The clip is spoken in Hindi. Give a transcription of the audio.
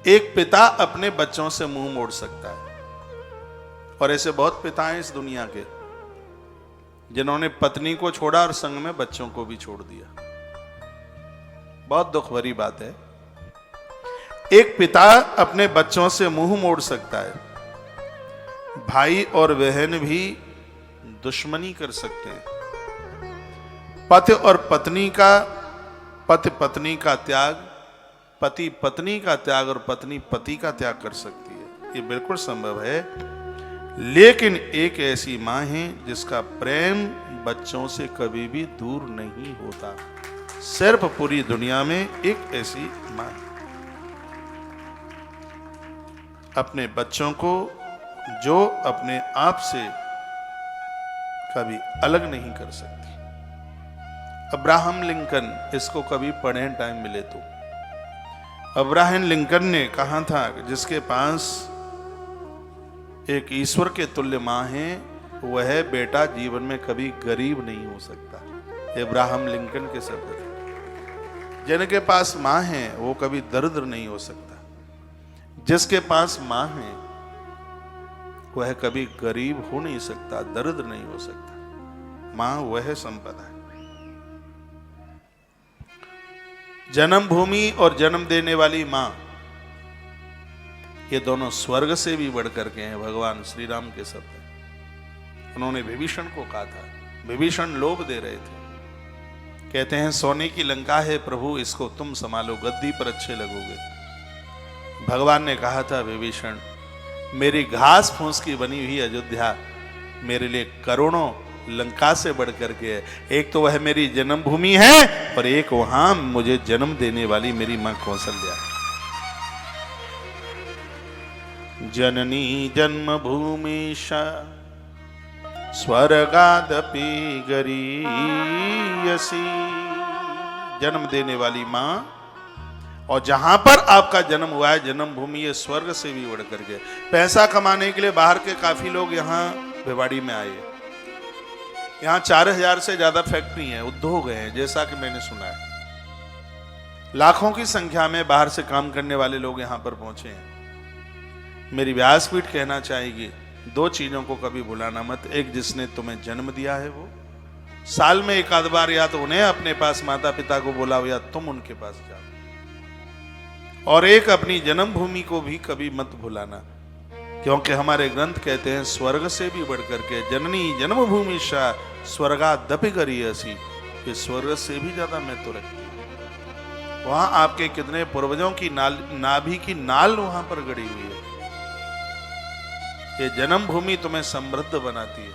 एक पिता अपने बच्चों से मुंह मोड़ सकता है, और ऐसे बहुत पिता हैं इस दुनिया के जिन्होंने पत्नी को छोड़ा और संग में बच्चों को भी छोड़ दिया। बहुत दुख भरी बात है। एक पिता अपने बच्चों से मुंह मोड़ सकता है, भाई और बहन भी दुश्मनी कर सकते हैं। पति पत्नी का त्याग, पति पत्नी का त्याग और पत्नी पति का त्याग कर सकती है, ये बिल्कुल संभव है। लेकिन एक ऐसी मां है जिसका प्रेम बच्चों से कभी भी दूर नहीं होता। सिर्फ पूरी दुनिया में एक ऐसी मां है, अपने बच्चों को जो अपने आप से कभी अलग नहीं कर सकती। अब्राहम लिंकन, इसको कभी पढ़ें टाइम मिले तो। अब्राहम लिंकन ने कहा था कि जिसके पास एक ईश्वर के तुल्य मां है, वह बेटा जीवन में कभी गरीब नहीं हो सकता। अब्राहम लिंकन के शब्द थे। जिनके पास मां है वो कभी दरिद्र नहीं हो सकता। जिसके पास मां है वह कभी गरीब हो नहीं सकता, दरिद्र नहीं हो सकता। मां वह संपदा है। जन्मभूमि और जन्म देने वाली मां, ये दोनों स्वर्ग से भी बढ़कर के हैं। भगवान श्री राम के शब्द। उन्होंने विभीषण को कहा था, विभीषण लोभ दे रहे थे, कहते हैं सोने की लंका है प्रभु, इसको तुम संभालो, गद्दी पर अच्छे लगोगे। भगवान ने कहा था, विभीषण मेरी घास फूस की बनी हुई अयोध्या मेरे लिए करोड़ों लंका से बढ़कर के है। एक तो वह मेरी जन्मभूमि है और एक वहां मुझे जन्म देने वाली मेरी मां कौशल्या है। जननी जन्मभूमिशा स्वर्गादपि गरीयसी। जन्म देने वाली मां, और जहां पर आपका जन्म हुआ है जन्मभूमि, ये स्वर्ग से भी बढ़ करके। पैसा कमाने के लिए बाहर के काफी लोग यहाँ भिवाड़ी में आए। यहाँ 4000 से ज्यादा फैक्ट्री हैं, उद्योग हैं, जैसा कि मैंने सुना है। लाखों की संख्या में बाहर से काम करने वाले लोग यहाँ पर पहुंचे हैं। मेरी व्यासपीठ कहना चाहेगी, दो चीजों को कभी भुलाना मत। एक, जिसने तुम्हें जन्म दिया है वो, साल में एक आध बार या तो उन्हें अपने पास माता पिता को बुलाओ या तुम उनके पास जाओ। और एक, अपनी जन्मभूमि को भी कभी मत भुलाना, क्योंकि हमारे ग्रंथ कहते हैं स्वर्ग से भी बढ़कर के जननी जन्मभूमि शा स्वर्गादपि गरीयसी। ये स्वर्ग से भी ज्यादा महत्व रखती है। वहां आपके कितने पूर्वजों की नाभि की नाल वहां पर गड़ी हुई है। ये जन्मभूमि तुम्हें समृद्ध बनाती है।